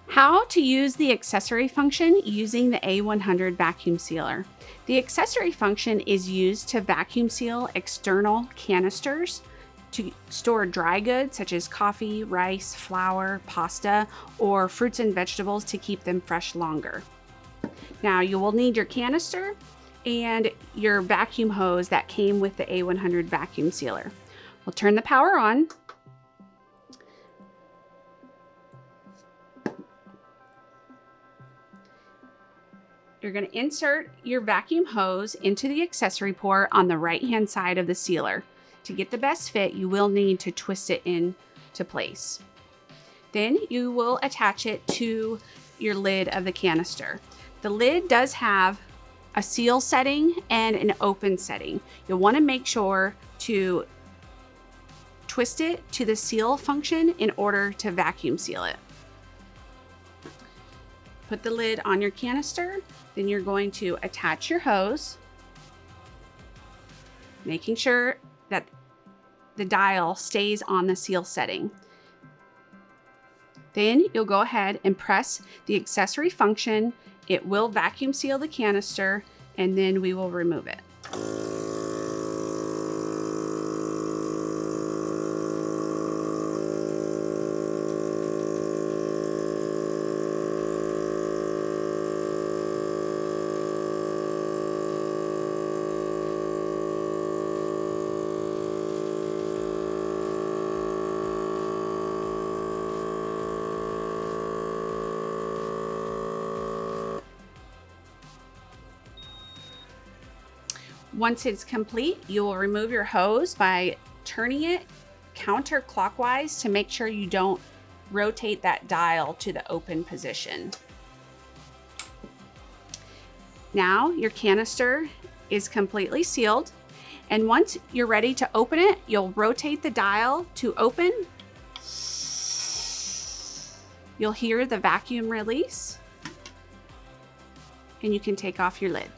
How to use the accessory function using the A100 vacuum sealer. The accessory function is used to vacuum seal external canisters to store dry goods such as coffee, rice, flour, pasta, or fruits and vegetables to keep them fresh longer. Now you will need your canister and your vacuum hose that came with the A100 vacuum sealer. We'll turn the power on. You're going to insert your vacuum hose into the accessory port on the right-hand side of the sealer. To get the best fit, you will need to twist it into place. Then you will attach it to your lid of the canister. The lid does have a seal setting and an open setting. You'll want to make sure to twist it to the seal function in order to vacuum seal it. Put the lid on your canister, then you're going to attach your hose, making sure that the dial stays on the seal setting. Then you'll go ahead and press the accessory function. It will vacuum seal the canister, and then we will remove it. Once it's complete, you will remove your hose by turning it counterclockwise to make sure you don't rotate that dial to the open position. Now your canister is completely sealed, and once you're ready to open it, you'll rotate the dial to open. You'll hear the vacuum release, and you can take off your lid.